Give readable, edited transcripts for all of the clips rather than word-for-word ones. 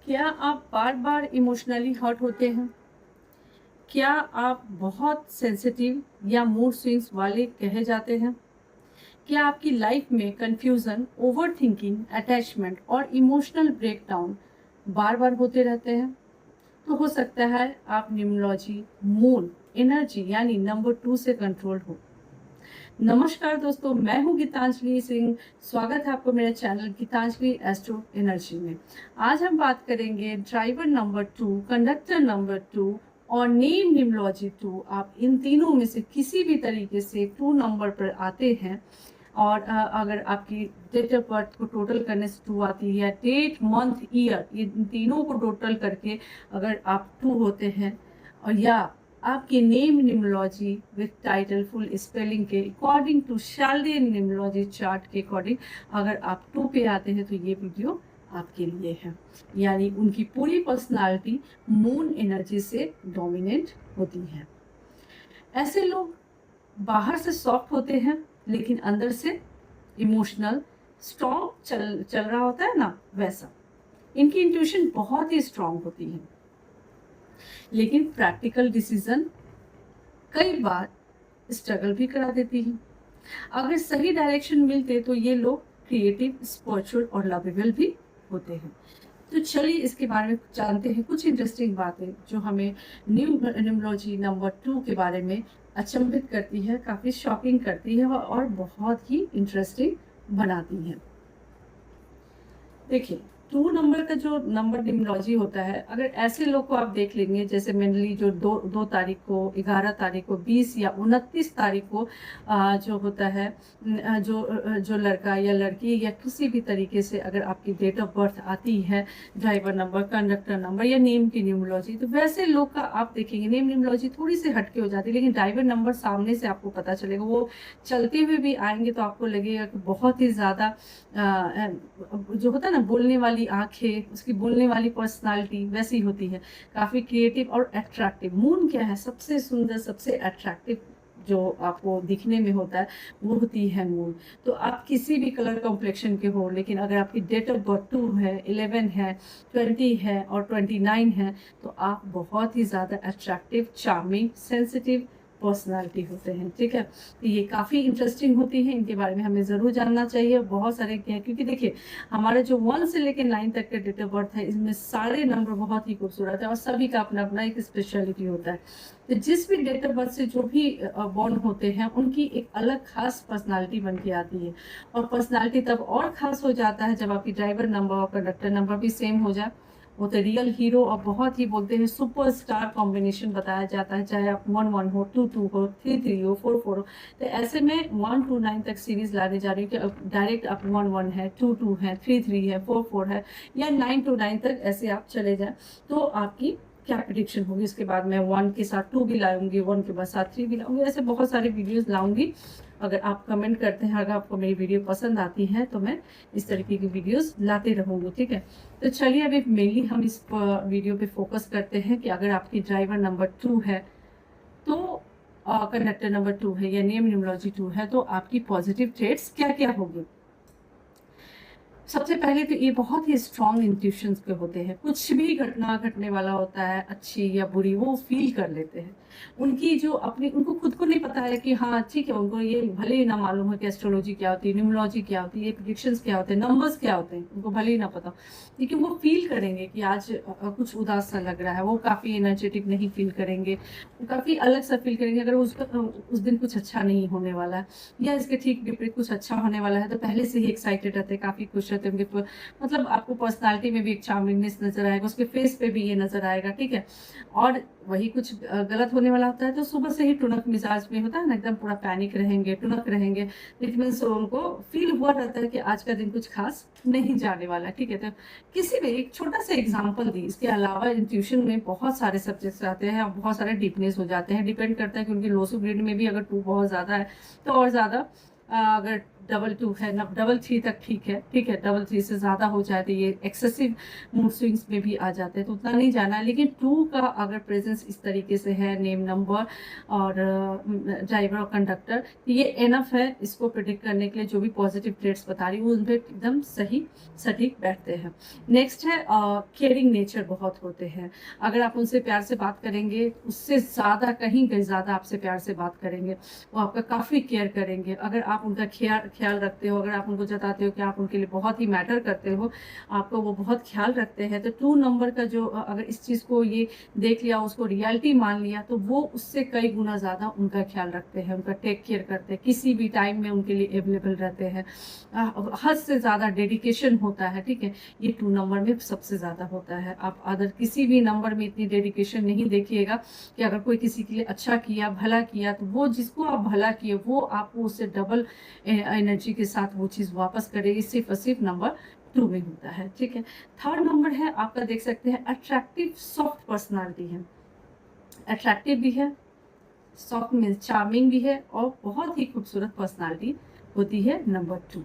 क्या आप बार बार emotionally hurt होते हैं? क्या आप बहुत सेंसिटिव या मूड स्विंग्स वाले कहे जाते हैं? क्या आपकी लाइफ में कंफ्यूजन, ओवरथिंकिंग, अटैचमेंट और इमोशनल ब्रेकडाउन बार बार होते रहते हैं? तो हो सकता है आप न्यूमरोलॉजी, मून, एनर्जी यानी नंबर 2 से कंट्रोल हो। नमस्कार दोस्तों, मैं हूँ गीतांजलि सिंह। स्वागत है आपको मेरे चैनल गीतांजलि एस्ट्रो एनर्जी में। आज हम बात करेंगे ड्राइवर नंबर 2, कंडक्टर नंबर 2 और नेम न्यूमरोलॉजी 2। आप इन तीनों में से किसी भी तरीके से 2 नंबर पर आते हैं और अगर आपकी डेट ऑफ बर्थ को टोटल करने से 2 आती है, डेट, मंथ, ईयर, ये तीनों को टोटल करके अगर आप 2 होते हैं, और या आपके name numerology with title full spelling के अकॉर्डिंग टू शाल्डियन न्यूमरोलॉजी चार्ट के अकॉर्डिंग अगर आप 2 पे आते हैं तो ये वीडियो आपके लिए है। यानी उनकी पूरी पर्सनालिटी मून एनर्जी से डोमिनेट होती है। ऐसे लोग बाहर से सॉफ्ट होते हैं लेकिन अंदर से इमोशनल स्ट्रॉन्ग चल रहा होता है ना, वैसा। इनकी इंट्यूशन बहुत ही स्ट्रॉन्ग होती है, लेकिन प्रैक्टिकल डिसीजन कई बार स्ट्रगल भी करा देती है। अगर सही डायरेक्शन मिलते तो ये लोग क्रिएटिव, स्पिरिचुअल और लवेबल भी होते हैं। तो चलिए इसके बारे में जानते हैं कुछ इंटरेस्टिंग बातें जो हमें न्यूमरोलॉजी नंबर 2 के बारे में अचंभित करती है, काफ़ी शॉकिंग करती है और बहुत ही इंटरेस्टिंग बनाती है। देखिए, 2 नंबर का जो नंबर न्यूमरोलॉजी होता है, अगर ऐसे लोग को आप देख लेंगे जैसे मेनली जो 2 तारीख को, 11 तारीख को, 20 या 29 तारीख को जो होता है, जो लड़का या लड़की या किसी भी तरीके से अगर आपकी डेट ऑफ बर्थ आती है, ड्राइवर नंबर, कंडक्टर नंबर या नेम की न्यूमरोलॉजी, तो वैसे लोग का आप देखेंगे नेम न्यूमरोलॉजी थोड़ी सी हटके हो जाती है, लेकिन ड्राइवर नंबर सामने से आपको पता चलेगा। वो चलते हुए भी आएंगे तो आपको लगेगा कि बहुत ही ज़्यादा जो होता है ना, बोलने वाली आंखें, उसकी बोलने वाली पर्सनालिटी वैसी होती है, काफ़ी क्रिएटिव और अट्रैक्टिव। मून क्या है? सबसे सुंदर, सबसे अट्रैक्टिव जो आपको दिखने में होता है वो होती है मून। तो आप किसी भी कलर कॉम्प्लेक्शन के हो, लेकिन अगर आपकी डेट ऑफ बर्थ 2 है, 11 है, 20 है और 29 है, तो आप बहुत ही ज़्यादा अट्रैक्टिव, चार्मिंग, सेंसिटिव पर्सनालिटी होते हैं। ठीक है, तो ये काफ़ी इंटरेस्टिंग होती है, इनके बारे में हमें ज़रूर जानना चाहिए। बहुत सारे क्या है, क्योंकि देखिए हमारे जो 1 से लेकर 9 तक के डेट ऑफ बर्थ है, इसमें सारे नंबर बहुत ही खूबसूरत है और सभी का अपना अपना एक स्पेशलिटी होता है। तो जिस भी डेट ऑफ बर्थ से जो भी बॉर्न होते हैं, उनकी एक अलग खास पर्सनालिटी बन के आती है। और पर्सनालिटी तब और ख़ास हो जाता है जब आपकी ड्राइवर नंबर और कंडक्टर नंबर भी सेम हो जाए। वो तो रियल हीरो और बहुत ही बोलते हैं सुपरस्टार कॉम्बिनेशन बताया जाता है, चाहे आप 1-1 हो, 2-2 हो, 3-3 हो, 4-4 हो। तो ऐसे में 1-9 तक सीरीज लाने जा रही हूँ कि अब डायरेक्ट आप 1-1 है, 2-2 है, 3-3 है, 4-4 है, या 9-9 तक ऐसे आप चले जाएं, तो आपकी क्या प्रिडिक्शन होगी। उसके बाद मैं 1 के साथ 2 भी लाऊंगी, 1 के बाद साथ 3 भी लाऊंगी, ऐसे बहुत सारे वीडियोस लाऊंगी। अगर आप कमेंट करते हैं, अगर आपको मेरी वीडियो पसंद आती है, तो मैं इस तरीके की वीडियोस लाते रहूंगी। ठीक है, तो चलिए अभी मेनली हम इस वीडियो पे फोकस करते हैं कि अगर आपकी ड्राइवर नंबर 2 है, तो कंडक्टर नंबर 2 है या नेम न्यूमरोलॉजी 2 है, तो आपकी पॉजिटिव ट्रेड्स क्या क्या होगी। सबसे पहले तो ये बहुत ही स्ट्रॉन्ग इंट्यूशंस के होते हैं। कुछ भी घटना घटने वाला होता है, अच्छी या बुरी, वो फील कर लेते हैं। उनकी जो अपनी, उनको खुद को नहीं पता है कि हाँ ठीक है, उनको ये भले ही ना मालूम है कि एस्ट्रोलॉजी क्या होती है, न्यूमरोलॉजी क्या होती है, प्रेडिक्शंस क्या होते हैं, नंबर्स क्या होते हैं, उनको भले ही ना पता, लेकिन वो फील करेंगे कि आज कुछ उदास सा लग रहा है। वो काफ़ी एनर्जेटिक नहीं फील करेंगे, वो काफ़ी अलग सा फील करेंगे। अगर उस दिन कुछ अच्छा नहीं होने वाला है या इसके ठीक विपरीत कुछ अच्छा होने वाला है, तो पहले से ही एक्साइटेड रहते हैं, काफ़ी खुश रहते हैं। उनके मतलब आपको पर्सनालिटी में भी एक चार्मिंगनेस नजर आएगा, उसके फेस पे भी ये नजर आएगा। ठीक है, और वही कुछ गलत होने वाला होता है तो सुबह से ही टुनक मिजाज में होता है ना, एकदम पूरा पैनिक रहेंगे, टुनक रहेंगे। इट मीन्स उनको फील हुआ रहता है कि आज का दिन कुछ खास नहीं जाने वाला है। ठीक है, तो किसी भी एक छोटा सा एग्जाम्पल दी। इसके अलावा इंट्यूशन में बहुत सारे सब्जेक्ट्स आते हैं और बहुत सारे डीपनेस हो जाते हैं। डिपेंड करता है कि उनकी लोसो ग्रेड में भी अगर 2 बहुत ज़्यादा है तो और ज़्यादा, अगर डबल टू है ना, डबल थ्री तक ठीक है, ठीक है, डबल थ्री से ज़्यादा हो जाए तो ये एक्सेसिव मूड स्विंग्स में भी आ जाते हैं, तो उतना नहीं जाना है। लेकिन टू का अगर प्रेजेंस इस तरीके से है, नेम, नंबर और ड्राइवर और कंडक्टर, ये एनफ है इसको प्रिडिक्ट करने के लिए। जो भी पॉजिटिव ट्रेड्स बता रही हूँ उन पर एकदम सही सटीक बैठते हैं। नेक्स्ट है केयरिंग नेचर बहुत होते हैं। अगर आप उनसे प्यार से बात करेंगे, उससे ज़्यादा कहीं कहीं ज़्यादा आपसे प्यार से बात करेंगे, वो आपका काफ़ी केयर करेंगे। अगर आप उनका ख्याल रखते हो, अगर आप उनको जताते हो कि आप उनके लिए बहुत ही मैटर करते हो, आपको वो बहुत ख्याल रखते हैं, तो 2 नंबर का जो अगर इस चीज़ को ये देख लिया, उसको रियलिटी मान लिया, तो वो उससे कई गुना ज़्यादा उनका ख्याल रखते हैं, उनका टेक केयर करते हैं, किसी भी टाइम में उनके लिए अवेलेबल रहते हैं। हद से ज़्यादा डेडिकेशन होता है, ठीक है, ये 2 नंबर में सबसे ज़्यादा होता है। आप अदर किसी भी नंबर में इतनी डेडिकेशन नहीं देखिएगा कि अगर कोई किसी के लिए अच्छा किया, भला किया, तो वो जिसको आप भला किए वो आपको उससे डबल एनर्जी के साथ वो चीज़ वापस करेगी। सिर्फ और सिर्फ नंबर 2 में होता है, ठीक है। थर्ड नंबर है आपका, देख सकते हैं, अट्रैक्टिव सॉफ्ट पर्सनालिटी है। अट्रैक्टिव भी है, सॉफ्ट मीन्स चार्मिंग भी है, और बहुत ही खूबसूरत पर्सनालिटी होती है नंबर 2।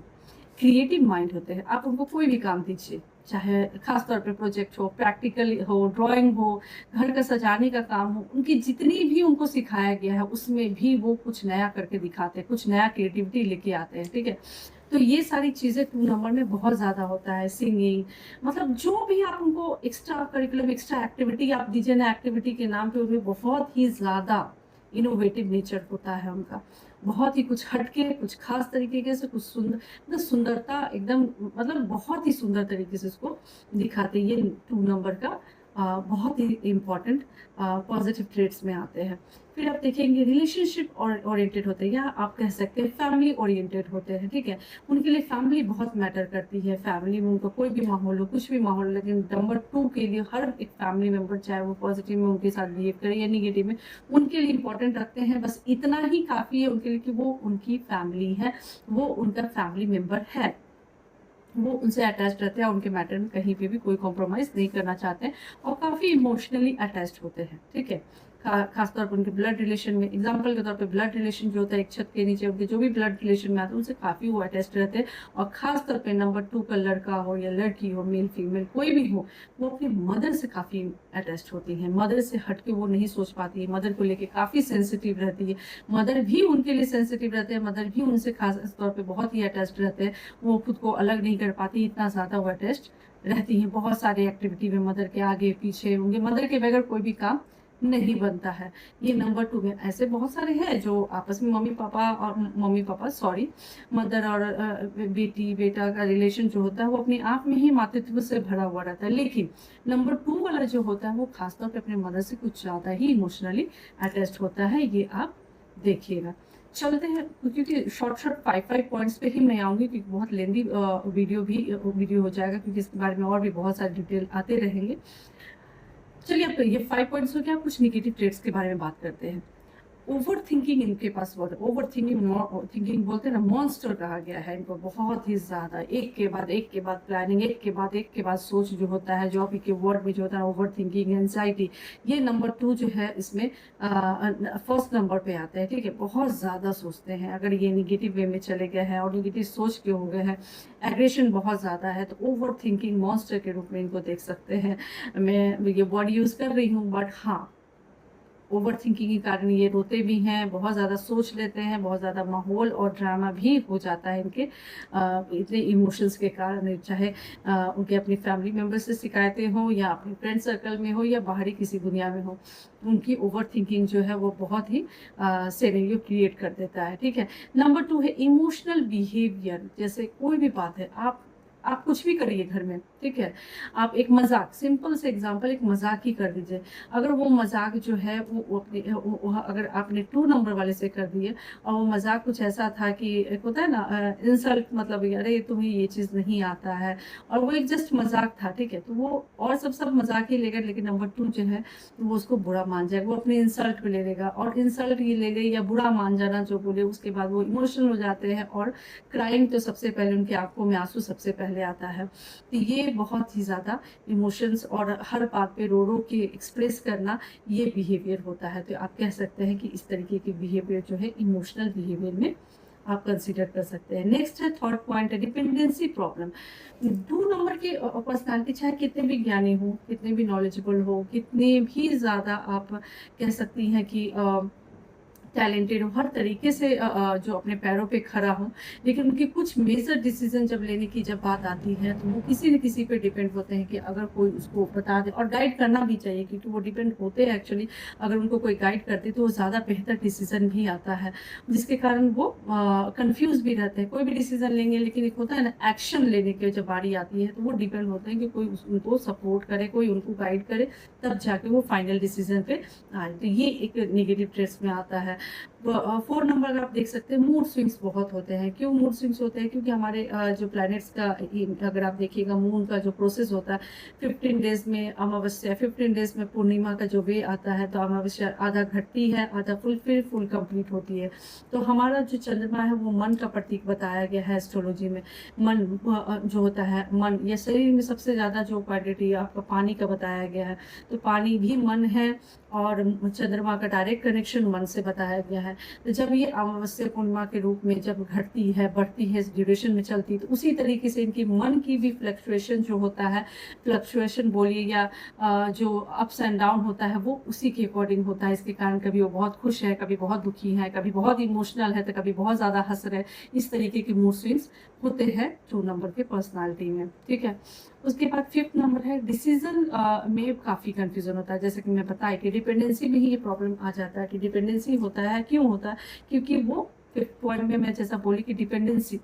क्रिएटिव माइंड होते हैं। आप उनको कोई भी काम दीजिए, चाहे खास तौर पे प्रोजेक्ट हो, प्रैक्टिकल हो, ड्राइंग हो, घर का सजाने का काम हो, उनकी जितनी भी उनको सिखाया गया है उसमें भी वो कुछ नया करके दिखाते हैं, कुछ नया क्रिएटिविटी लेके आते हैं, ठीक है। तो ये सारी चीज़ें 2 नंबर में बहुत ज़्यादा होता है। सिंगिंग, मतलब जो भी आप उनको एक्स्ट्रा करिकुलम, एक्स्ट्रा एक्टिविटी आप दीजिए ना, एक्टिविटी के नाम पे उनमें बहुत ही ज़्यादा इनोवेटिव नेचर होता है उनका। बहुत ही कुछ हटके, कुछ खास तरीके से, कुछ मतलब सुंदरता एकदम, मतलब बहुत ही सुंदर तरीके से उसको दिखाते हैं। ये 2 नंबर का बहुत ही इम्पॉर्टेंट पॉजिटिव ट्रेड्स में आते हैं। फिर आप देखेंगे रिलेशनशिप ओरिएंटेड होते हैं, या आप कह सकते हैं फैमिली ओरिएंटेड होते हैं, ठीक है। उनके लिए फैमिली बहुत मैटर करती है। फैमिली में उनका कोई भी माहौल हो, कुछ भी माहौल, लेकिन नंबर 2 के लिए हर एक फैमिली मेंबर, चाहे वो पॉजिटिव में उनके साथ बिहेव करे या निगेटिव में, उनके लिए इंपॉर्टेंट रखते हैं। बस इतना ही काफ़ी है उनके लिए कि वो उनकी फैमिली है, वो उनका फैमिली मेंबर है, वो उनसे अटैच रहते हैं, उनके मैटर में कहीं पे भी कोई कॉम्प्रोमाइज़ नहीं करना चाहते हैं, और काफ़ी इमोशनली अटैच्ड होते हैं, ठीक है। खासतौर पर उनके ब्लड रिलेशन में, एग्जाम्पल के तौर पे ब्लड रिलेशन जो होता है, एक छत के नीचे उनके जो भी ब्लड रिलेशन में आते हैं उनसे काफ़ी वो अटैच्ड रहते हैं। और खासतौर पे नंबर 2 का लड़का हो या लड़की हो, मेल फीमेल कोई भी हो, वो अपनी मदर से काफ़ी अटैच्ड होती हैं। मदर से हट के वो नहीं सोच पाती है, मदर को लेके काफ़ी सेंसिटिव रहती है। मदर भी उनके लिए सेंसिटिव रहते हैं, मदर भी उनसे खास तौर पर बहुत ही अटैच्ड रहते हैं। वो खुद को अलग नहीं कर पाती, इतना ज़्यादा वो अटैच्ड रहती हैं। बहुत सारी एक्टिविटी में मदर के आगे पीछे, उनके मदर के बगैर कोई भी काम नहीं बनता है। ये नंबर 2 में ऐसे बहुत सारे हैं जो आपस में मम्मी पापा सॉरी, मदर और बेटी बेटा का रिलेशन जो होता है वो अपने आप में ही मातृत्व से भरा हुआ रहता है। लेकिन नंबर 2 वाला जो होता है वो खासतौर पे अपने मदर से कुछ ज़्यादा ही इमोशनली अटैच्ड होता है। ये आप देखिएगा। चलते हैं, क्योंकि शॉर्ट 5 पॉइंट्स पे ही मैं आऊँगी, क्योंकि बहुत लेंदी वीडियो हो जाएगा, क्योंकि इसके बारे में और भी बहुत सारे डिटेल आते रहेंगे। चलिए, अब ये 5 पॉइंट्स हो गया। कुछ निगेटिव ट्रेड्स के बारे में बात करते हैं। ओवर थिंकिंग इनके पास वर्ड, ओवर थिंकिंग बोलते हैं ना, मॉन्स्टर कहा गया है इनको। बहुत ही ज़्यादा एक के बाद प्लानिंग, एक के बाद सोच जो होता है, जो आपके वर्ड में जो होता है ओवर थिंकिंग, एंजाइटी, ये नंबर 2 जो है इसमें फर्स्ट नंबर पे आता है, ठीक है। बहुत ज़्यादा सोचते हैं, अगर ये निगेटिव वे में चले गए हैं और निगेटिव सोच के हो गए हैं, एग्रेशन बहुत ज़्यादा है, तो ओवर थिंकिंग मॉन्स्टर के रूप में इनको देख सकते हैं। मैं ये वर्ड यूज़ कर रही हूँ, बट हाँ, ओवर थिंकिंग के कारण ये रोते भी हैं, बहुत ज़्यादा सोच लेते हैं, बहुत ज़्यादा माहौल और ड्रामा भी हो जाता है इनके इतने इमोशंस के कारण। चाहे उनके अपनी फैमिली मेम्बर से शिकायतें हों, या अपने फ्रेंड सर्कल में हो, या बाहरी किसी दुनिया में हो, उनकी ओवर थिंकिंग जो है वो बहुत ही सिनेरियो क्रिएट कर देता है, ठीक है। नंबर 2 है इमोशनल बिहेवियर। जैसे कोई भी बात है, आप कुछ भी करिए घर में, ठीक है। आप एक मजाक, सिंपल से एग्जांपल, एक मजाक ही कर दीजिए। अगर वो मजाक जो है अगर आपने 2 नंबर वाले से कर दिए, और वो मजाक कुछ ऐसा था कि एक होता है ना इंसल्ट, मतलब अरे तुम्हें ये चीज़ नहीं आता है, और वो एक जस्ट मजाक था, ठीक है, तो वो और सब मजाक ही लेगा। लेकिन नंबर 2 जो है वो उसको बुरा मान जाएगा, वो अपने इंसल्ट पे ले लेगा, और इंसल्ट ये ले ले या बुरा मान जाना जो बोले, उसके बाद वो इमोशनल हो जाते हैं, और क्राइम तो सबसे पहले उनकी आंखों में आंसू सबसे पहले आता है। तो ये बहुत ही ज़्यादा इमोशंस और हर बात पे रो के एक्सप्रेस करना, ये बिहेवियर होता है। तो आप कह सकते हैं कि इस तरीके के बिहेवियर जो है इमोशनल बिहेवियर में आप कंसीडर कर सकते हैं। नेक्स्ट है थर्ड पॉइंट है डिपेंडेंसी प्रॉब्लम। 2 नंबर की पर्सनालिटी चाहे कितने भी ज्ञानी हो, कितने भी नॉलेजेबल हो, कितने भी ज़्यादा आप कह सकती हैं कि टैलेंटेड हो, हर तरीके से जो अपने पैरों पे खड़ा हो, लेकिन उनके कुछ मेजर डिसीजन जब लेने की जब बात आती है तो वो किसी न किसी पे डिपेंड होते हैं कि अगर कोई उसको बता दे, और गाइड करना भी चाहिए क्योंकि वो डिपेंड होते हैं एक्चुअली। अगर उनको कोई गाइड करते तो वो ज़्यादा बेहतर डिसीजन भी आता है, जिसके कारण वो कंफ्यूज भी रहते हैं। कोई भी डिसीजन लेंगे, लेकिन एक होता है ना एक्शन लेने की जब बारी आती है तो वो डिपेंड होते हैं कि कोई उनको सपोर्ट करे, कोई उनको गाइड करे, तब जाके वो फाइनल डिसीजन पे आए। तो ये एक नेगेटिव ट्रेड्स में आता है। 4 नंबर अगर आप देख सकते हैं, मूड स्विंग्स बहुत होते हैं। क्यों मूड स्विंग्स होते हैं? क्योंकि हमारे जो प्लैनेट्स का अगर आप देखिएगा, मून का जो प्रोसेस होता है, 15 डेज में अमावस्या, 15 डेज में पूर्णिमा का जो वे आता है, तो अमावस्या आधा घटती है, आधा फिर फुल कंप्लीट होती है। तो हमारा जो चंद्रमा है वो मन का प्रतीक बताया गया है एस्ट्रोलॉजी में। मन जो होता है, मन या शरीर में सबसे ज़्यादा जो क्वालिटी आपका पानी का बताया गया है, तो पानी भी मन है, और चंद्रमा का डायरेक्ट कनेक्शन मन से बताया गया है। तो जब ये अमावस्या पूर्णिमा के रूप में जब घटती है, बढ़ती है, ड्यूरेशन में चलती है, तो उसी तरीके से इनकी मन की भी फ्लक्चुएशन जो होता है, फ्लक्चुएशन बोलिए या जो अप्स एंड डाउन होता है, वो उसी के अकॉर्डिंग होता है। इसके कारण कभी वो बहुत खुश है, कभी बहुत दुखी है, कभी बहुत इमोशनल है, तो कभी बहुत ज़्यादा हंस रहे। इस तरीके के मूड स्विंग्स होते हैं 2 नंबर के पर्सनालिटी में, ठीक है। उसके बाद 5th नंबर है डिसीजन में काफ़ी कंफ्यूजन होता है। जैसे कि मैं बताया कि डिपेंडेंसी में ही ये प्रॉब्लम आ जाता है कि डिपेंडेंसी होता है। क्यों होता है? क्योंकि वो 5th पॉइंट में मैं जैसा बोली कि डिपेंडेंसी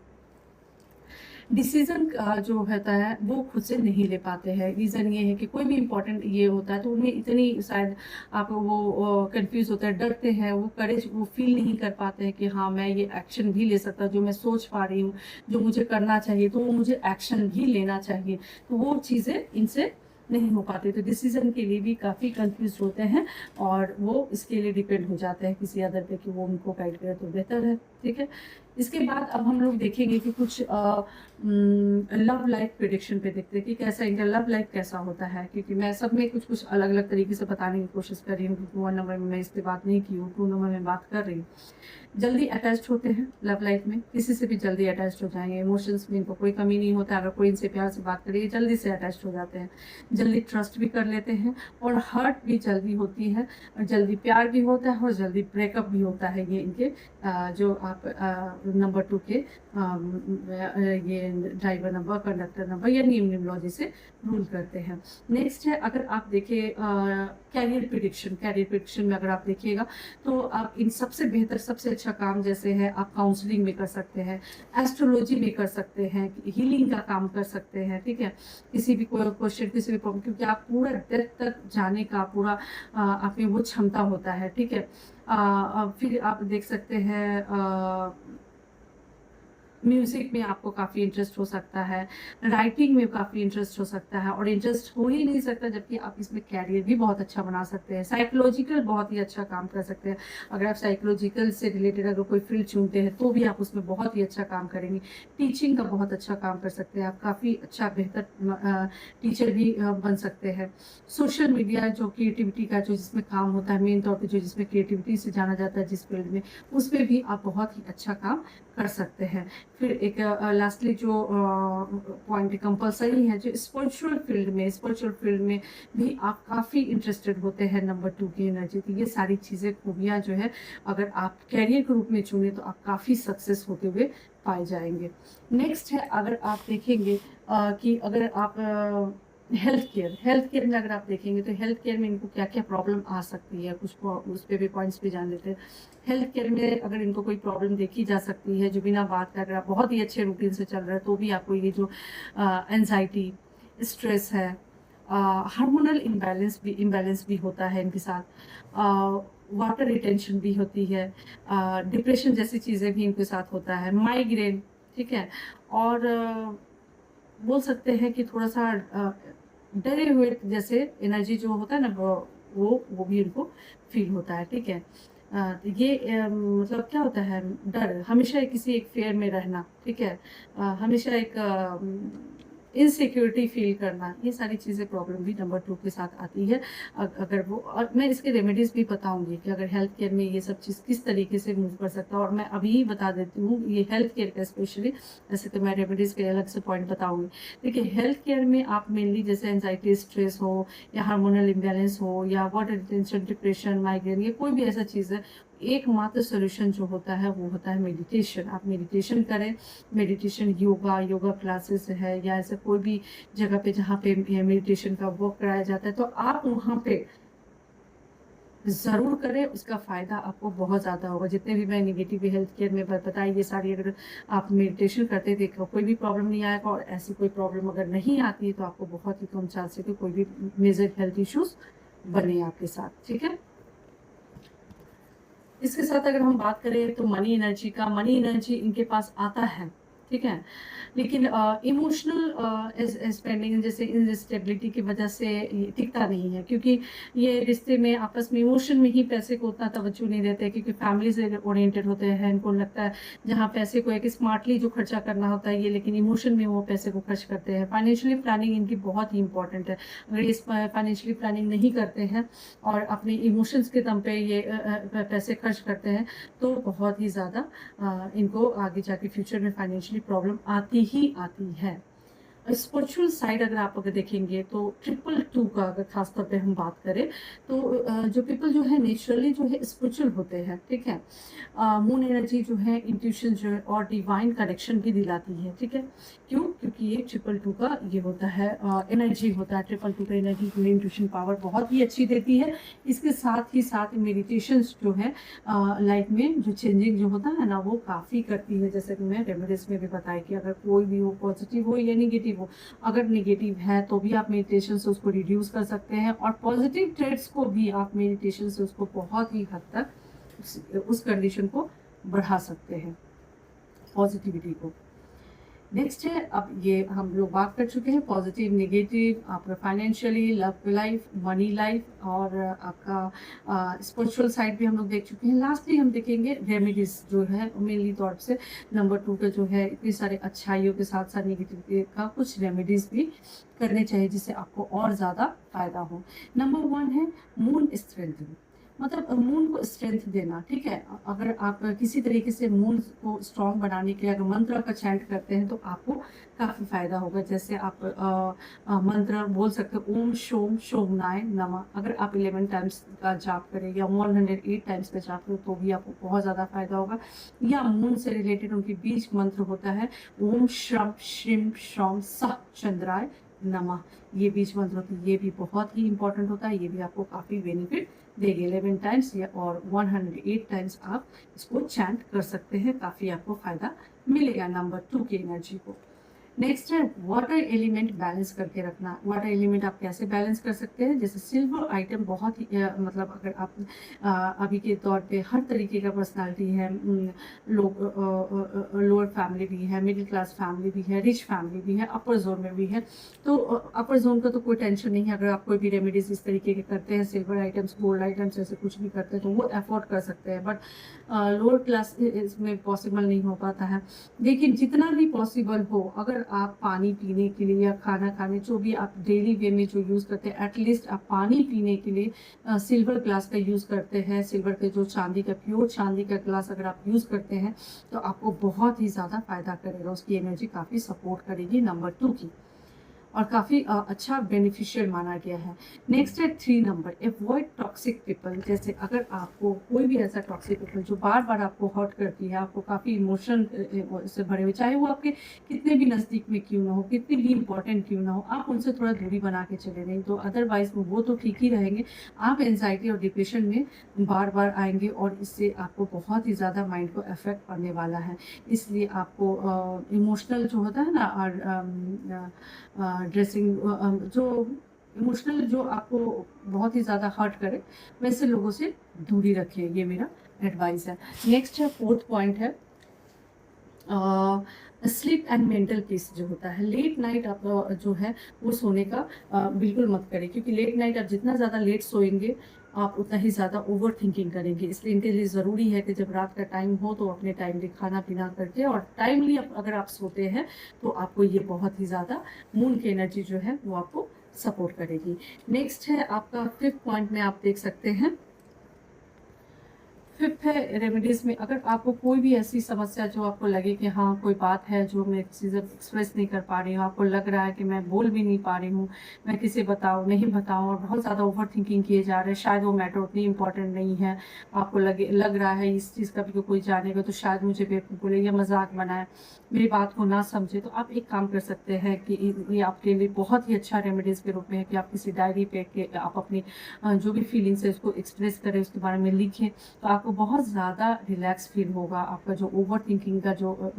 डिसीजन जो होता है वो खुद से नहीं ले पाते हैं। रीज़न ये है कि कोई भी इम्पोर्टेंट ये होता है तो उन्हें इतनी शायद आप वो कंफ्यूज होते हैं, डरते हैं, वो करेज वो फील नहीं कर पाते हैं कि हाँ मैं ये एक्शन भी ले सकता, जो मैं सोच पा रही हूँ, जो मुझे करना चाहिए, तो वो मुझे एक्शन भी लेना चाहिए। तो वो चीज़ें इनसे नहीं हो पाती, तो डिसीजन के लिए भी काफ़ी कंफ्यूज होते हैं, और वो इसके लिए डिपेंड हो जाते हैं किसी अदर पे कि वो उनको गाइड करे तो बेहतर है, ठीक है। इसके बाद अब हम लोग देखेंगे कि कुछ लव लाइफ प्रिडिक्शन पे देखते हैं कि कैसा इनका लव लाइफ कैसा होता है, क्योंकि मैं सब में कुछ कुछ अलग अलग तरीके से बताने की कोशिश कर रही हूँ, क्योंकि 1 नंबर में मैं इस पर बात नहीं की हूँ, 2 नंबर में बात कर रही हूँ। जल्दी अटैच्ड होते हैं लव लाइफ में, किसी से भी जल्दी अटैच्ड हो जाएंगे, इमोशंस में इनको कोई कमी नहीं होता। अगर कोई इनसे प्यार से बात करेगी जल्दी से अटैच्ड हो जाते हैं, जल्दी ट्रस्ट भी कर लेते हैं, और हर्ट भी जल्दी होती है, और जल्दी प्यार भी होता है, और जल्दी ब्रेकअप भी होता है। ये इनके जो आप नंबर 2 के ये ड्राइवर नंबर, कंडक्टर नंबर या न्यूमरोलॉजी से रूल करते हैं। नेक्स्ट है, अगर आप देखें कैरियर प्रिडिक्शन में अगर आप देखिएगा तो आप इन सबसे बेहतर, सबसे अच्छा काम जैसे है आप काउंसलिंग में कर सकते हैं, एस्ट्रोलॉजी में कर सकते हैं, हीलिंग का काम कर सकते हैं, ठीक है। किसी भी कोई क्वेश्चन, किसी भी प्रॉब्लम, क्योंकि आप पूरा डेप्थ तक जाने का पूरा आप में वो क्षमता होता है, ठीक है। फिर आप देख सकते हैं म्यूज़िक में आपको काफ़ी इंटरेस्ट हो सकता है, राइटिंग में काफ़ी इंटरेस्ट हो सकता है, और इंटरेस्ट हो ही नहीं सकता जबकि आप इसमें कैरियर भी बहुत अच्छा बना सकते हैं। साइकोलॉजिकल बहुत ही अच्छा काम कर सकते हैं। अगर आप साइकोलॉजिकल से रिलेटेड अगर कोई फील्ड चुनते हैं तो भी आप उसमें बहुत ही अच्छा काम करेंगे। टीचिंग का बहुत अच्छा काम कर सकते हैं आप, काफ़ी अच्छा बेहतर टीचर भी बन सकते हैं। सोशल मीडिया जो क्रिएटिविटी का जो जिसमें काम होता है, मेन तौर पर जो जिसमें क्रिएटिविटी से जाना जाता है जिस फील्ड में, उसमें भी आप बहुत ही अच्छा काम कर सकते हैं। फिर एक लास्टली जो पॉइंट कंपलसरी है, जो स्पिरिचुअल फील्ड में भी आप काफ़ी इंटरेस्टेड होते हैं नंबर 2 की एनर्जी। तो ये सारी चीज़ें, खूबियाँ जो है, अगर आप कैरियर के रूप में चुने तो आप काफ़ी सक्सेस होते हुए पाए जाएंगे। नेक्स्ट है, अगर आप देखेंगे कि अगर आप हेल्थ केयर में अगर आप देखेंगे तो हेल्थ केयर में इनको क्या क्या प्रॉब्लम आ सकती है, कुछ उस पर भी पॉइंट्स भी जान लेते हैं। हेल्थ केयर में अगर इनको कोई प्रॉब्लम देखी जा सकती है, जो बिना बात का, अगर आप बहुत ही अच्छे रूटीन से चल रहे हैं तो भी आपको ये जो एंजाइटी, स्ट्रेस है, हार्मोनल इम्बैलेंस भी होता है इनके साथ, वाटर रिटेंशन भी होती है, डिप्रेशन जैसी चीज़ें भी इनके साथ होता है, माइग्रेन, ठीक है। और बोल सकते हैं कि थोड़ा सा डरे हुए जैसे एनर्जी जो होता है ना, वो भी उनको फील होता है, ठीक है। तो ये मतलब क्या होता है, डर, हमेशा किसी एक फेयर में रहना, ठीक है। हमेशा एक इनसिक्योरिटी फील करना, ये सारी चीज़ें प्रॉब्लम भी नंबर 2 के साथ आती है। अगर वो, और मैं इसके रेमेडीज़ भी बताऊंगी कि अगर हेल्थ केयर में ये सब चीज़ किस तरीके से मूव कर सकता है, और मैं अभी ही बता देती हूँ ये हेल्थ केयर का स्पेशली, ऐसे तो मैं रेमेडीज़ के अलग से पॉइंट बताऊंगी। देखिए हेल्थ केयर में आप मेनली जैसे एंजाइटी, स्ट्रेस हो या हार्मोनल इम्बैलेंस हो या वाटर रिटेंशन, डिप्रेशन, माइग्रेन, ये कोई भी ऐसा चीज़ है, एकमात्र सोल्यूशन जो होता है वो होता है मेडिटेशन। आप मेडिटेशन करें, मेडिटेशन योगा क्लासेस है या ऐसे कोई भी जगह पे जहाँ पे मेडिटेशन का वर्क कराया जाता है, तो आप वहाँ पे ज़रूर करें, उसका फ़ायदा आपको बहुत ज़्यादा होगा। जितने भी मैं नेगेटिव हेल्थ केयर में बताई ये सारी, अगर आप मेडिटेशन करते देखो कोई भी प्रॉब्लम नहीं आएगा, और ऐसी कोई प्रॉब्लम अगर नहीं आती है तो आपको बहुत ही कम चांस है कि कोई भी मेजर हेल्थ इश्यूज बने आपके साथ, ठीक है। इसके साथ अगर हम बात करें तो मनी एनर्जी का, मनी एनर्जी इनके पास आता है, ठीक है, लेकिन इमोशनल स्पेंडिंग जैसे इंस्टेबिलिटी की वजह से ये टिकता नहीं है, क्योंकि ये रिश्ते में आपस में इमोशन में ही पैसे को उतना तवज्जो नहीं देते, क्योंकि फैमिली से ओरिएंटेड होते हैं। इनको लगता है जहाँ पैसे को एक स्मार्टली जो खर्चा करना होता है ये, लेकिन इमोशन में वो पैसे को खर्च करते हैं। फाइनेंशियली प्लानिंग इनकी बहुत ही इंपॉर्टेंट है। अगर इस फाइनेंशियली प्लानिंग नहीं करते हैं और अपने इमोशंस के दम पे ये पैसे खर्च करते हैं, तो बहुत ही ज़्यादा इनको आगे जाके फ्यूचर में फाइनेंशियली प्रॉब्लम आती ही आती है। स्पिरिचुअल साइड अगर देखेंगे तो 222 का अगर खास तौर पे हम बात करें तो जो पीपल जो है नेचुरली जो है स्पिरिचुअल होते हैं, ठीक है। मून एनर्जी जो है इंट्यूशन जो है और डिवाइन कनेक्शन भी दिलाती है, ठीक है। क्यों? क्योंकि ये 222 का ये होता है एनर्जी होता है। 222 का एनर्जी जो है इंट्यूशन पावर बहुत ही अच्छी देती है। इसके साथ ही साथ मेडिटेशन जो है लाइफ में जो चेंजिंग जो होता है ना वो काफ़ी करती है। जैसे कि मैं रेमेडीज में भी बताया कि अगर कोई भी हो, पॉजिटिव हो या निगेटिव हो, अगर नेगेटिव है तो भी आप मेडिटेशन से उसको रिड्यूस कर सकते हैं, और पॉजिटिव ट्रेड्स को भी आप मेडिटेशन से उसको बहुत ही हद तक उस कंडीशन को बढ़ा सकते हैं, पॉजिटिविटी को। नेक्स्ट है, अब ये हम लोग बात कर चुके हैं पॉजिटिव, नेगेटिव, आपका financially, love life, money life, और आपका स्पिरिचुअल साइड भी हम लोग देख चुके हैं। लास्टली हम देखेंगे रेमेडीज जो है मेनली तौर से नंबर 2 के जो है इतनी सारे अच्छाइयों के साथ साथ नेगेटिविटी का कुछ रेमेडीज भी करने चाहिए जिससे आपको और ज़्यादा फायदा हो। नंबर 1 है मून स्ट्रेंथ, मतलब मून को स्ट्रेंथ देना, ठीक है। अगर आप किसी तरीके से मून को स्ट्रॉन्ग बनाने के लिए अगर मंत्र का चैंट करते हैं तो आपको काफ़ी फायदा होगा। जैसे आप मंत्र बोल सकते हो ओम शोम शोमनाय नमः। अगर आप 11 टाइम्स का जाप करें या 108 टाइम्स का जाप करें तो भी आपको बहुत ज़्यादा फायदा होगा। या मून से रिलेटेड उनके बीच मंत्र होता है ओम श्रम श्रीम श्रम सह चंद्राय नमः। ये बीच मंत्र होती है, ये भी बहुत ही इंपॉर्टेंट होता है, ये भी आपको काफ़ी बेनिफिट देगी। 11 टाइम्स या और 108 टाइम्स आप इसको चैंट कर सकते हैं, काफ़ी आपको फायदा मिलेगा नंबर 2 की एनर्जी को। नेक्स्ट है वाटर एलिमेंट बैलेंस करके रखना। वाटर एलिमेंट आप कैसे बैलेंस कर सकते हैं? जैसे सिल्वर आइटम बहुत ही मतलब अगर आप अभी के तौर पे हर तरीके का पर्सनालिटी है, लोग लोअर फैमिली भी है, मिडिल क्लास फैमिली भी है, रिच फैमिली भी है, अपर जोन में भी है। तो अपर जोन का तो कोई टेंशन नहीं है, अगर आप कोई भी रेमेडीज इस तरीके के करते हैं, सिल्वर आइटम्स, गोल्ड आइटम्स ऐसे कुछ भी करते हैं तो वो अफोर्ड कर सकते हैं। बट लोअर क्लास इसमें पॉसिबल नहीं हो पाता है। लेकिन जितना भी पॉसिबल हो, अगर आप पानी पीने के लिए या खाना खाने जो भी आप डेली वे में जो यूज़ करते हैं, एटलीस्ट आप पानी पीने के लिए सिल्वर ग्लास का यूज़ करते हैं। सिल्वर के जो चांदी का, प्योर चांदी का ग्लास अगर आप यूज़ करते हैं तो आपको बहुत ही ज़्यादा फायदा करेगा, उसकी एनर्जी काफ़ी सपोर्ट करेगी नंबर 2 की, और काफ़ी अच्छा बेनिफिशियल माना गया है। नेक्स्ट है 3 नंबर, अवॉइड टॉक्सिक पीपल। जैसे अगर आपको कोई भी ऐसा टॉक्सिक पीपल जो बार बार आपको हर्ट करती है, आपको काफ़ी इमोशन से भरे हुए, चाहे वो आपके कितने भी नज़दीक में क्यों ना हो, कितनी भी इंपॉर्टेंट क्यों ना हो, आप उनसे थोड़ा दूरी बना के चले रहें। तो अदरवाइज वो तो ठीक ही रहेंगे, आप एनजाइटी और डिप्रेशन में बार बार आएंगे और इससे आपको बहुत ही ज़्यादा माइंड को अफेक्ट करने वाला है। इसलिए आपको इमोशनल जो होता है ना, और ड्रेसिंग जो इमोशनल जो आपको बहुत ही ज़्यादा हर्ट करे, वैसे लोगों से दूरी रखें, ये मेरा एडवाइस है। नेक्स्ट है 4th पॉइंट है स्लीप एंड मेंटल पीस जो होता है। लेट नाइट आप जो है वो सोने का बिल्कुल मत करें, क्योंकि लेट नाइट आप जितना ज़्यादा लेट सोएंगे आप उतना ही ज़्यादा ओवर थिंकिंग करेंगे। इसलिए इनके लिए ज़रूरी है कि जब रात का टाइम हो तो अपने टाइमली खाना पीना करके और टाइमली अगर आप सोते हैं तो आपको ये बहुत ही ज़्यादा मून की एनर्जी जो है वो आपको सपोर्ट करेगी। नेक्स्ट है आपका 5th पॉइंट में आप देख सकते हैं। 5th है रेमेडीज में, अगर आपको कोई भी ऐसी समस्या जो आपको लगे कि हाँ कोई बात है जो मैं चीज़ें एक्सप्रेस नहीं कर पा रही हूँ, आपको लग रहा है कि मैं बोल भी नहीं पा रही हूँ, मैं किसे बताऊँ नहीं बताऊँ, और बहुत ज़्यादा ओवर थिंकिंग किए जा रहे हैं, शायद वो मैटर उतनी इंपॉर्टेंट नहीं है, आपको लग रहा है इस चीज़ का भी कोई जानेगा तो शायद मुझे बेवकूफ़ बोले या मजाक बनाए, मेरी बात को ना समझे, तो आप एक काम कर सकते हैं कि ये आपके लिए बहुत ही अच्छा रेमेडीज़ के रूप में है कि आप किसी डायरी पे के आप अपनी जो भी फीलिंग्स है उसको एक्सप्रेस करें, उसके बारे में लिखें, तो आपको बहुत ज़्यादा रिलैक्स फील होगा। आपका जो ओवर थिंकिंग का जो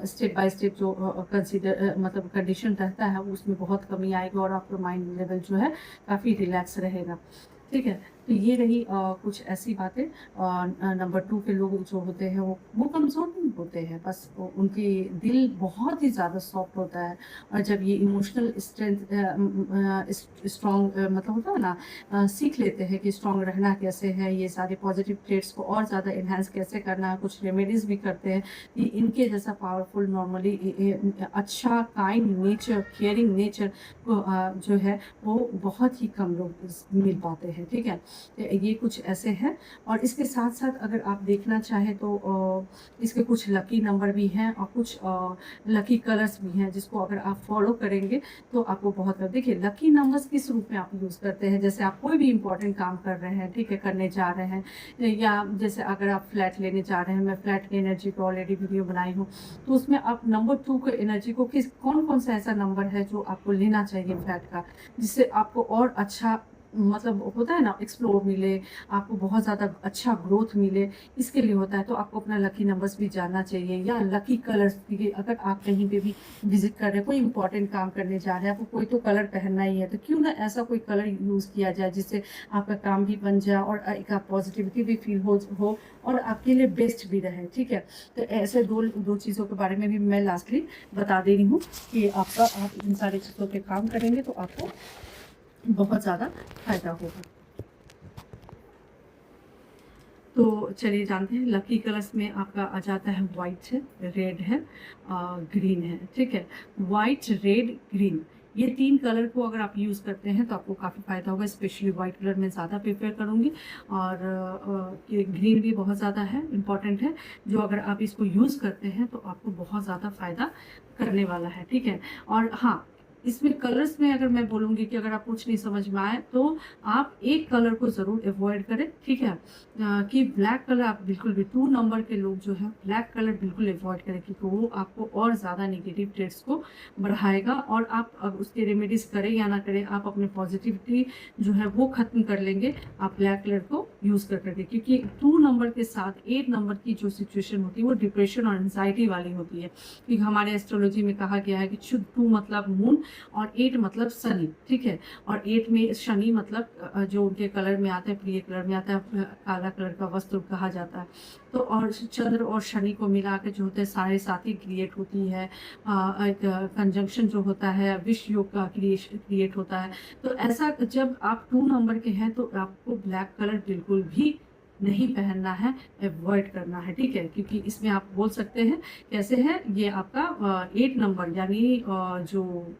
स्टेप बाय स्टेप जो कंसीडर मतलब कंडीशन रहता है उसमें बहुत कमी आएगी और आपका माइंड लेवल जो है काफ़ी रिलैक्स रहेगा। ठीक है, तो ये रही कुछ ऐसी बातें। नंबर 2 के लोग जो होते हैं वो कमज़ोर नहीं होते हैं, बस उनके दिल बहुत ही ज़्यादा सॉफ्ट होता है, और जब ये इमोशनल स्ट्रेंथ स्ट्रॉन्ग मतलब होता है ना, सीख लेते हैं कि स्ट्रॉन्ग रहना कैसे है, ये सारे पॉजिटिव ट्रेट्स को और ज़्यादा इन्हांस कैसे करना है, कुछ रेमेडीज़ भी करते हैं। ये इनके जैसा पावरफुल नॉर्मली अच्छा काइंड नेचर, केयरिंग नेचर को जो है वो बहुत ही कम लोग मिल पाते हैं। ठीक है, ये कुछ ऐसे हैं। और इसके साथ साथ अगर आप देखना चाहें तो इसके कुछ लकी नंबर भी हैं और कुछ लकी कलर्स भी हैं जिसको अगर आप फॉलो करेंगे तो आपको बहुत। देखिए लकी नंबर्स किस रूप में आप यूज़ करते हैं, जैसे आप कोई भी इंपॉर्टेंट काम कर रहे हैं, ठीक है, करने जा रहे हैं, या जैसे अगर आप फ्लैट लेने जा रहे हैं, मैं फ्लैट की एनर्जी पर ऑलरेडी वीडियो बनाई हूँ, तो उसमें आप नंबर 2 के एनर्जी को कौन कौन सा ऐसा नंबर है जो आपको लेना चाहिए फ्लैट का, जिससे आपको और अच्छा मतलब होता है ना एक्सप्लोर मिले, आपको बहुत ज़्यादा अच्छा ग्रोथ मिले, इसके लिए होता है। तो आपको अपना लकी नंबर्स भी जानना चाहिए, या लकी कलर्स भी। अगर आप कहीं पे भी विजिट कर रहे हैं, कोई इंपॉर्टेंट काम करने जा रहे हैं, आपको कोई तो कलर पहनना ही है, तो क्यों ना ऐसा कोई कलर यूज़ किया जाए जिससे आपका काम भी बन जाए और एक आप पॉजिटिविटी भी फील हो और आपके लिए बेस्ट भी रहे। ठीक है, तो ऐसे दो चीज़ों के बारे में भी मैं लास्टली बता दे रही हूँ कि आप इन सारी चीज़ों पे काम करेंगे तो आपको बहुत ज़्यादा फायदा होगा। तो चलिए जानते हैं, लकी कलर्स में आपका आ जाता है वाइट है, रेड है, ग्रीन है। ठीक है, वाइट, रेड, ग्रीन, ये 3 कलर को अगर आप यूज़ करते हैं तो आपको काफ़ी फ़ायदा होगा। स्पेशली वाइट कलर में ज़्यादा प्रेफर करूँगी, और ग्रीन भी बहुत ज़्यादा है, इम्पॉर्टेंट है, जो अगर आप इसको यूज़ करते हैं तो आपको बहुत ज़्यादा फ़ायदा करने वाला है। ठीक है, और हाँ, इसमें कलर्स में अगर मैं बोलूँगी कि अगर आप कुछ नहीं समझ में आए तो आप एक कलर को ज़रूर अवॉइड करें। ठीक है, कि ब्लैक कलर आप बिल्कुल भी 2 नंबर के लोग जो है ब्लैक कलर बिल्कुल अवॉइड करें, क्योंकि वो आपको और ज़्यादा नेगेटिव ट्रेड्स को बढ़ाएगा। और आप अब उसके रेमेडीज़ करें या ना करें, आप अपने पॉजिटिविटी जो है वो ख़त्म कर लेंगे आप ब्लैक कलर को यूज़ कर करके, क्योंकि 2 नंबर के साथ 8 नंबर की जो सिचुएशन होती है वो डिप्रेशन और एंजाइटी वाली होती है। क्योंकि हमारे एस्ट्रोलॉजी में कहा गया है कि 2 मतलब मून और 8 मतलब शनि। ठीक है, और 8 में शनि मतलब जो उनके कलर में आता है, प्रिय कलर में आता है, काला कलर का वस्त्र कहा जाता है। तो और चंद्र और शनि को मिला के जो होते हैं साढ़े साथी क्रिएट होती है, एक कंजंक्शन जो होता है विश्व योग का क्रिएट होता है। तो ऐसा जब आप 2 नंबर के हैं तो आपको ब्लैक कलर बिल्कुल भी नहीं पहनना है, अवॉइड करना है। ठीक है, क्योंकि इसमें आप बोल सकते हैं कैसे है, ये आपका 8 नंबर यानी जो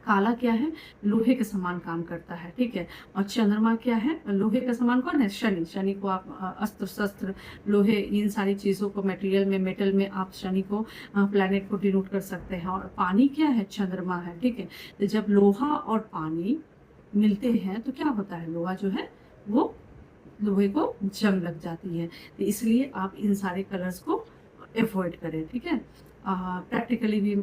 काला क्या है, लोहे के समान काम करता है। ठीक है, और चंद्रमा क्या है, लोहे का समान कौन है, शनि। शनि को आप अस्त्र शस्त्र, लोहे, इन सारी चीज़ों को मटेरियल में, मेटल में आप शनि को, प्लैनेट को डिनोट कर सकते हैं। और पानी क्या है, चंद्रमा है। ठीक है, तो जब लोहा और पानी मिलते हैं तो क्या होता है, लोहा जो है वो लोहे को जंग लग जाती है। तो इसलिए आप इन सारे कलर्स को अवॉइड करें। ठीक है, प्रैक्टिकली भी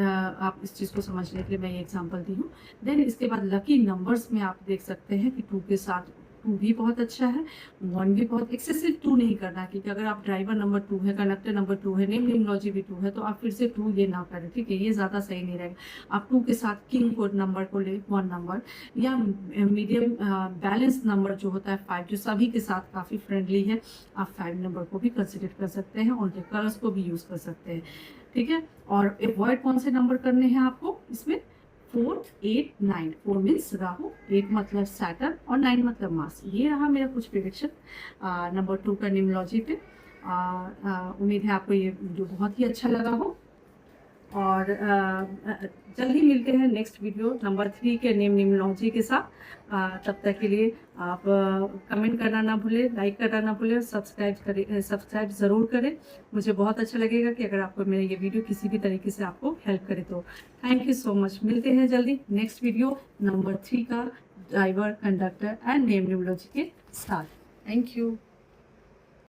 आप इस चीज़ को समझने के लिए मैं ये एग्जांपल दी हूँ। देन इसके बाद लकी नंबर्स में आप देख सकते हैं कि 2 के साथ 2 भी बहुत अच्छा है, 1 भी बहुत, एक्सेसिव 2 नहीं करना, क्योंकि अगर आप ड्राइवर नंबर 2 है, कंडक्टर नंबर 2 है, नेम न्यूमरोलॉजी भी 2 है, तो आप फिर से 2 ये ना करें। ठीक है, ये ज़्यादा सही नहीं रहेगा। आप 2 के साथ किंग को नंबर को ले 1 नंबर, या मीडियम बैलेंस नंबर जो होता है 5, जो सभी के साथ काफ़ी फ्रेंडली है, आप 5 नंबर को भी कंसिडर कर सकते हैं, उनके कलर्स को भी यूज़ कर सकते हैं। ठीक है, और अवॉइड कौन से नंबर करने हैं आपको इसमें, 4, 8, 9। 4 मीन्स राहु, 8 मतलब सैटर्न और 9 मतलब मार्स। ये रहा मेरा कुछ प्रेडिक्शन नंबर 2 का न्यूमरोलॉजी पे। उम्मीद है आपको ये वीडियो बहुत ही अच्छा लगा हो, और जल्दी मिलते हैं नेक्स्ट वीडियो नंबर 3 के न्यूमरोलॉजी के साथ। तब तक के लिए आप कमेंट करना ना भूलें, लाइक करना ना भूलें, सब्सक्राइब ज़रूर करें। मुझे बहुत अच्छा लगेगा कि अगर आपको मेरा ये वीडियो किसी भी तरीके से आपको हेल्प करे तो। Thank you so much. मिलते हैं जल्दी नेक्स्ट वीडियो नंबर 3 का driver, conductor and name numerology के साथ। Thank you.